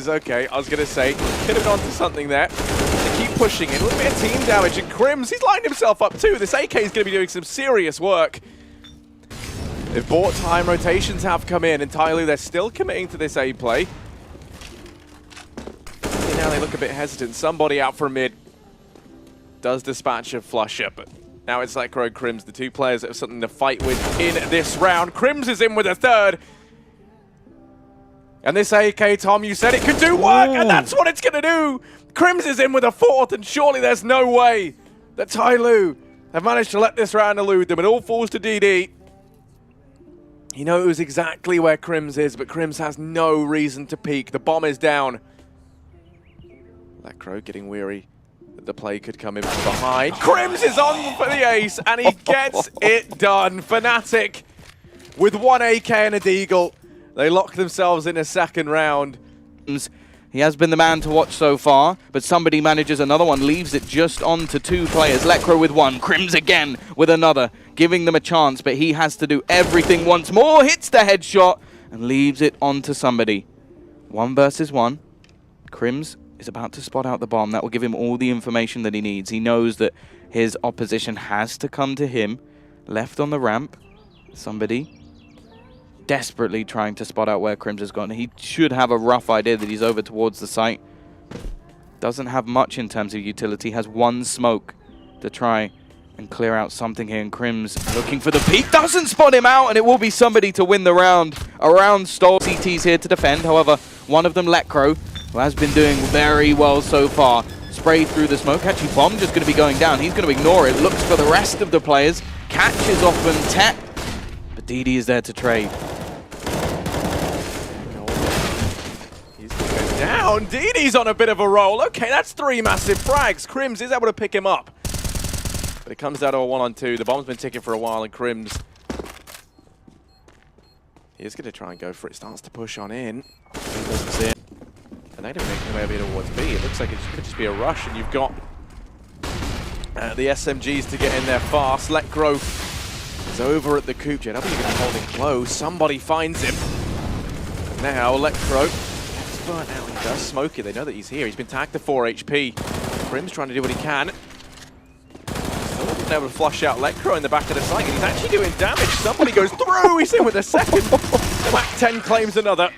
Okay, I was going to say, could have gone to something there. They keep pushing in, a little bit of team damage, and Crims, he's lined himself up too. This AK is going to be doing some serious work. They've bought time, rotations have come in, and Tyloo, they're still committing to this A play. And now they look a bit hesitant. Somebody out from mid does dispatch a flusher, but now it's Lekro and Crims, the two players that have something to fight with in this round. Crims is in with a third. And this AK, Tom, you said it could do work, and that's what it's going to do. Crims is in with a fourth, and surely there's no way that Tyloo have managed to let this round elude them. It all falls to DD. He knows exactly where Crims is, but Crims has no reason to peek. The bomb is down. Lekro getting weary that the play could come in from behind. Crims is on for the ace, and he gets it done. Fnatic with one AK and a deagle. They lock themselves in a second round. He has been the man to watch so far, but somebody manages another one, leaves it just on to two players. Lekro with one, Crims again with another, giving them a chance, but he has to do everything once more, hits the headshot, and leaves it on to somebody. 1 versus 1. Crims is about to spot out the bomb. That will give him all the information that he needs. He knows that his opposition has to come to him. Left on the ramp, somebody desperately trying to spot out where Crims has gone. He should have a rough idea that he's over towards the site. Doesn't have much in terms of utility. Has one smoke to try and clear out something here. And Crims looking for the peak. Doesn't spot him out, and it will be somebody to win the round. A round stole. CT's here to defend. However, one of them, Lekro, who has been doing very well so far. Sprayed through the smoke. Actually, bomb just going to be going down. He's going to ignore it. Looks for the rest of the players. Catches off them. Tap. But DD is there to trade. Down. DD's on a bit of a roll. Okay, that's 3 massive frags. Crims is able to pick him up. But it comes down to a 1-on-2. The bomb's been ticking for a while, and Crims is going to try and go for it. Starts to push on in. He doesn't see it. And they don't make their way towards B. It looks like it could just be a rush, and you've got the SMGs to get in there fast. Lekro is over at the coop. JW going to be holding close. Somebody finds him. And now Lekro burnt out. He does smoke it. They know that he's here. He's been tagged to 4 HP. Crims trying to do what he can. Still not been able to flush out Lekro in the back of the site, and he's actually doing damage. Somebody goes through. He's in with a second. Mac 10 claims another.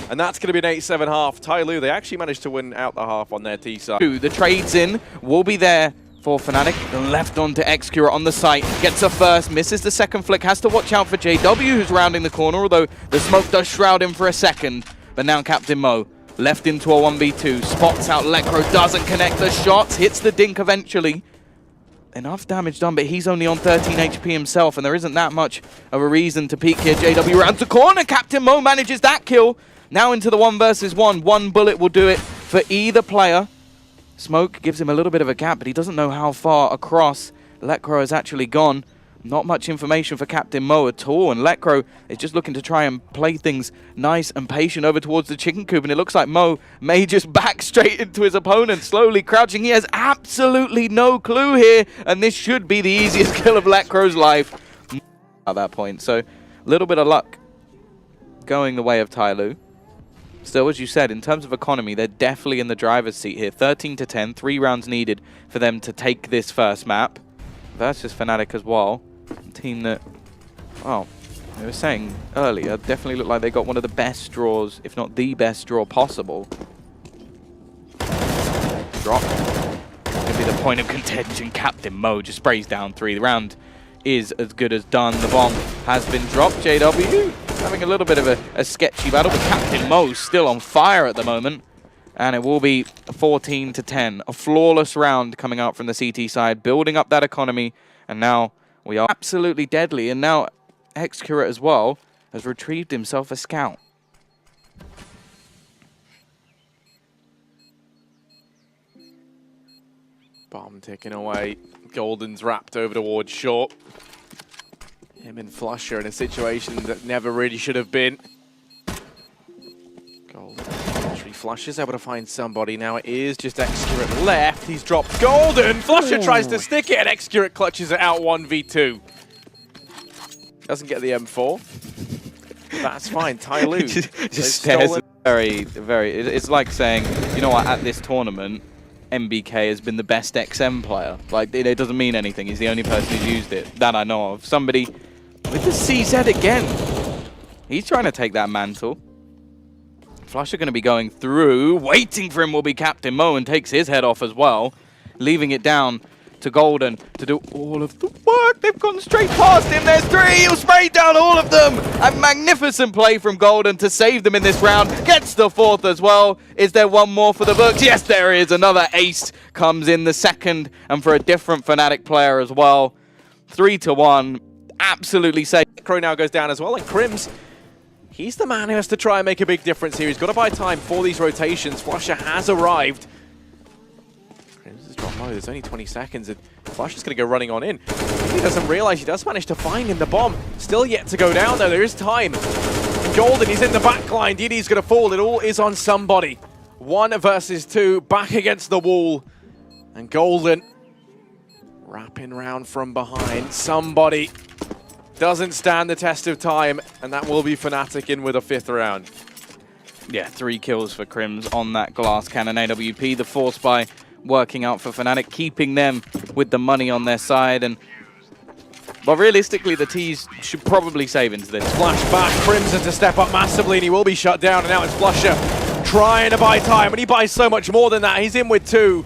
And that's going to be an 8-7 half. Tyloo, they actually managed to win out the half on their T side. The trades in will be there for Fnatic. Left on to Xcura on the site. Gets a first, misses the second flick. Has to watch out for JW, who's rounding the corner, although the smoke does shroud him for a second. But now Captain Mo left into a 1v2. Spots out Lekro, doesn't connect the shots. Hits the dink eventually. Enough damage done, but he's only on 13 HP himself, and there isn't that much of a reason to peek here. JW rounds the corner. Captain Mo manages that kill. Now into the 1 versus 1. One bullet will do it for either player. Smoke gives him a little bit of a gap, but he doesn't know how far across Lekro has actually gone. Not much information for Captain Mo at all, and Lekro is just looking to try and play things nice and patient over towards the chicken coop, and it looks like Mo may just back straight into his opponent, slowly crouching. He has absolutely no clue here, and this should be the easiest kill of Lekro's life at that point. So, a little bit of luck going the way of Tyloo. Still, as you said, in terms of economy, they're definitely in the driver's seat here. 13-10, 3 rounds needed for them to take this first map versus Fnatic as well. A team that, well, they were saying earlier, definitely looked like they got one of the best draws, if not the best draw possible. Drop. Could be the point of contention. Captain Mo just sprays down 3. The round is as good as done. The bomb has been dropped. JW having a little bit of a sketchy battle, but Captain Mo still on fire at the moment. And it will be 14-10. A flawless round coming out from the CT side, building up that economy. And now we are absolutely deadly. And now Xcura as well has retrieved himself a scout. Bomb ticking away. Golden's wrapped over towards short. Him and Flusher in a situation that never really should have been. Golden. Flusher's able to find somebody. Now it is just Xcura left. He's dropped Golden. Flusher tries to stick it, and Xcura clutches it out 1v2. Doesn't get the M4. That's fine. Tyloo. just stares. It's like saying, you know what, at this tournament, MBK has been the best XM player. Like, it doesn't mean anything. He's the only person who's used it that I know of. Somebody with the CZ again. He's trying to take that mantle. Flusha going to be going through. Waiting for him will be Captain Mo, and takes his head off as well, leaving it down to Golden to do all of the work. They've gone straight past him. There's three. He'll spray down all of them. A magnificent play from Golden to save them in this round. Gets the fourth as well. Is there one more for the books? Yes, there is. Another ace comes in the second, and for a different Fnatic player as well. 3-1. Absolutely safe. Crow now goes down as well, and Crims, he's the man who has to try and make a big difference here. He's got to buy time for these rotations. Flusha has arrived. Crims has dropped low. There's only 20 seconds, and Flusha's going to go running on in. He doesn't realize he does manage to find him the bomb. Still yet to go down, though. There is time. And Golden, he's in the back line. DD's going to fall. It all is on somebody. 1 versus 2, back against the wall. And Golden wrapping round from behind. Somebody doesn't stand the test of time, and that will be Fnatic in with a 5th round. Yeah, 3 kills for Crims on that glass cannon AWP. The force buy working out for Fnatic, keeping them with the money on their side. And well, realistically, the T's should probably save into this. Flash back, Crims has to step up massively, and he will be shut down. And now it's Flusha trying to buy time, and he buys so much more than that. He's in with 2.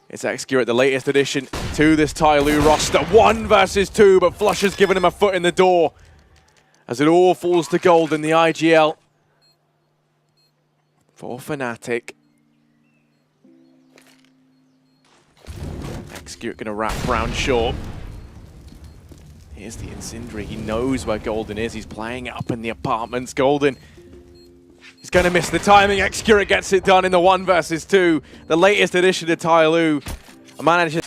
It's XQ at the latest addition to this Tyloo roster. 1 versus 2, but Flusha's given him a foot in the door as it all falls to Golden, the IGL for Fnatic. XQ going to wrap Brown short. Here's the Incendiary. He knows where Golden is. He's playing up in the apartments. Golden, he's going to miss the timing. XQ gets it done in the 1 versus 2. The latest addition to Tyloo. Manages.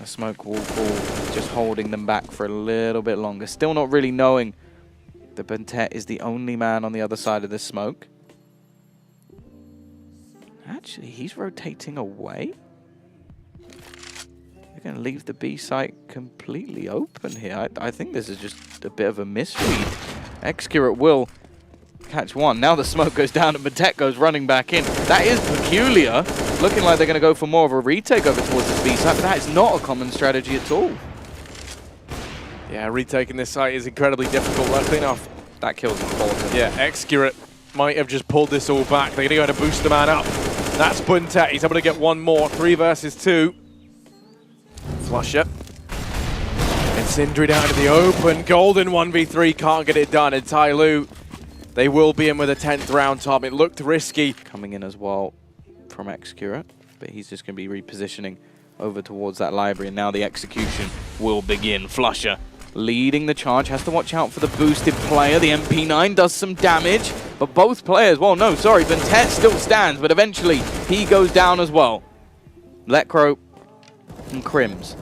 The smoke wall just holding them back for a little bit longer. Still not really knowing that Bentet is the only man on the other side of the smoke. Actually, he's rotating away. They're going to leave the B site completely open here. I think this is just a bit of a misread. XQ will catch one. Now the smoke goes down and Bentet goes running back in. That is peculiar. Looking like they're going to go for more of a retake over towards this B site, but that is not a common strategy at all. Yeah, retaking this site is incredibly difficult. Luckily enough, that kills important. Yeah, XQ might have just pulled this all back. They're going to go to boost the man up. That's Bentet. He's able to get one more. 3 versus 2. Flusha. Incendiary down to the open. Golden 1v3 can't get it done. And Tyloo, they will be in with a 10th round top. It looked risky. Coming in as well from XQ, but he's just going to be repositioning over towards that library. And now the execution will begin. Flusha leading the charge, has to watch out for the boosted player. The MP9 does some damage, but both players, well, no, sorry, Bentet still stands, but eventually he goes down as well. Lecro and Crims.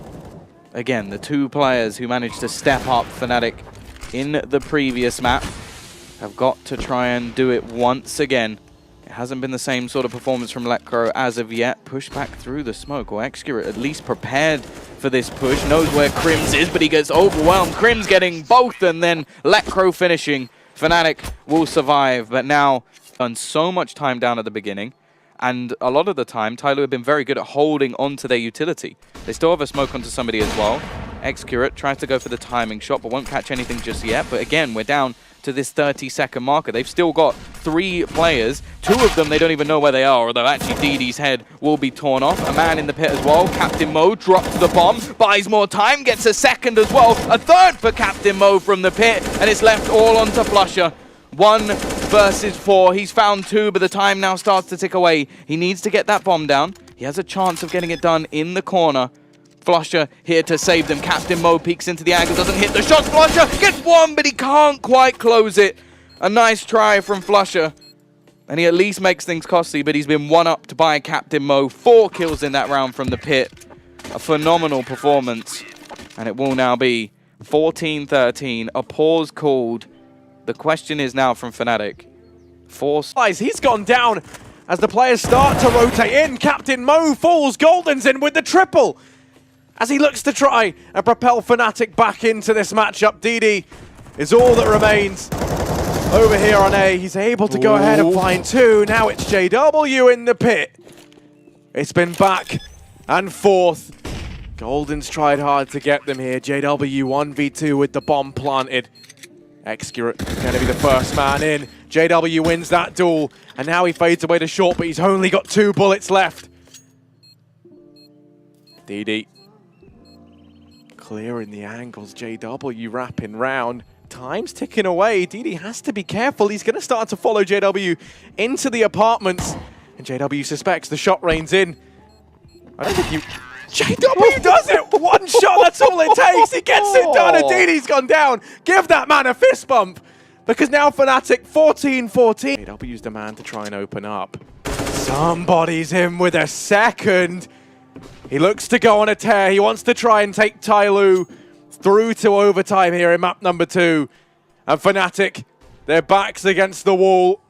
Again, the 2 players who managed to step up Fnatic in the previous map have got to try and do it once again. It hasn't been the same sort of performance from Lecro as of yet. Push back through the smoke, or XQ at least prepared for this push. Knows where Crims is, but he gets overwhelmed. Crims getting both, and then Lecro finishing. Fnatic will survive, but now done so much time down at the beginning. And a lot of the time, Tyloo have been very good at holding onto their utility. They still have a smoke onto somebody as well. XQ tries to go for the timing shot, but won't catch anything just yet. But again, we're down to this 30-second marker. They've still got 3 players. 2 of them, they don't even know where they are, although actually DD's head will be torn off. A man in the pit as well. Captain Mo drops the bomb, buys more time, gets a second as well. A third for Captain Mo from the pit, and it's left all onto Flusha. 1 versus 4. He's found 2, but the time now starts to tick away. He needs to get that bomb down. He has a chance of getting it done in the corner. Flusha here to save them. Captain Mo peeks into the angle, doesn't hit the shot. Flusha gets 1, but he can't quite close it. A nice try from Flusha, and he at least makes things costly, but he's been one-upped by Captain Mo. 4 kills in that round from the pit. A phenomenal performance, and it will now be 14-13. A pause called. The question is now from Fnatic. He's gone down as the players start to rotate in. Captain Mo falls. Golden's in with the triple as he looks to try and propel Fnatic back into this matchup. DD is all that remains over here on A. He's able to go ahead and find two. Now it's JW in the pit. It's been back and forth. Golden's tried hard to get them here. JW 1v2 with the bomb planted. Excurate going to be the first man in. JW wins that duel, and now he fades away to short, but he's only got 2 bullets left. DD clearing the angles. JW wrapping round. Time's ticking away. DD has to be careful. He's going to start to follow JW into the apartments, and JW suspects the shot rain's in. I don't think you... JW does it! One shot, that's all it takes! He gets it done, and DD's gone down! Give that man a fist bump! Because now Fnatic 14-14. JW's the man to try and open up. Somebody's in with a second. He looks to go on a tear. He wants to try and take Tyloo through to overtime here in map number 2. And Fnatic, their backs against the wall.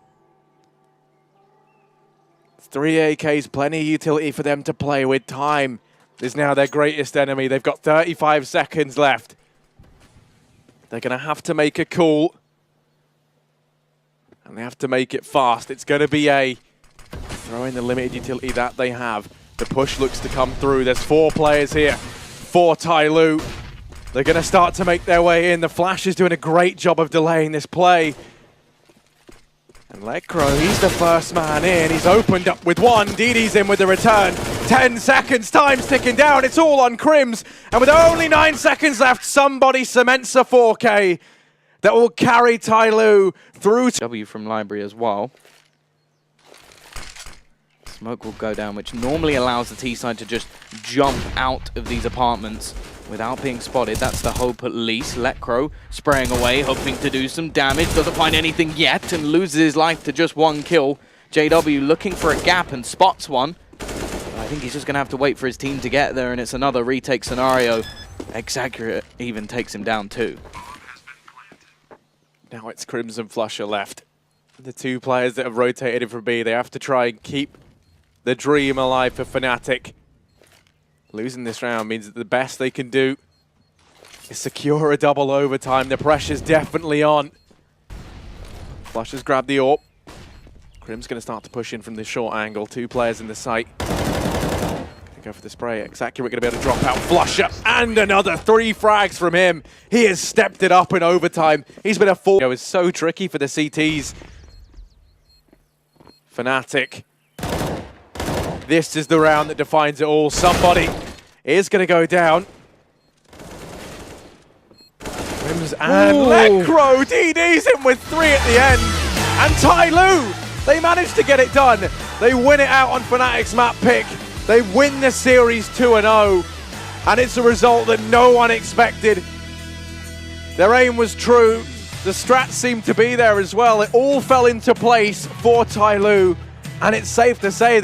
3 AKs, plenty of utility for them to play with. Time is now their greatest enemy. They've got 35 seconds left. They're going to have to make a call. And they have to make it fast. It's going to be a throw in the limited utility that they have. The push looks to come through. There's 4 players here for Tyloo. They're going to start to make their way in. The Flash is doing a great job of delaying this play. And Lecro, he's the first man in. He's opened up with one. DD's in with the return. 10 seconds, time's ticking down. It's all on Crims. And with only 9 seconds left, somebody cements a 4K that will carry Tyloo through. W from Library as well. Smoke will go down, which normally allows the T-side to just jump out of these apartments without being spotted. That's the hope at least. Lecro spraying away, hoping to do some damage. Doesn't find anything yet and loses his life to just 1 kill. JW looking for a gap and spots one. But I think he's just going to have to wait for his team to get there, and it's another retake scenario. Exaggurate even takes him down too. Now it's Crimson Flusher left. The 2 players that have rotated from B, they have to try and keep the dream alive for Fnatic. Losing this round means that the best they can do is secure a double overtime. The pressure's definitely on. Flusher's grabbed the AWP. Crim's going to start to push in from the short angle. 2 players in the site. Gonna go for the spray. Exaccurate going to be able to drop out Flusher. And another 3 frags from him. He has stepped it up in overtime. He's been a full... It was so tricky for the CTs. Fnatic. This is the round that defines it all. Somebody is going to go down. Crims and Lecro. DD's in with 3 at the end. And Tyloo, they managed to get it done. They win it out on Fnatic's map pick. They win the series 2-0. And it's a result that no one expected. Their aim was true. The strats seemed to be there as well. It all fell into place for Tyloo. And it's safe to say that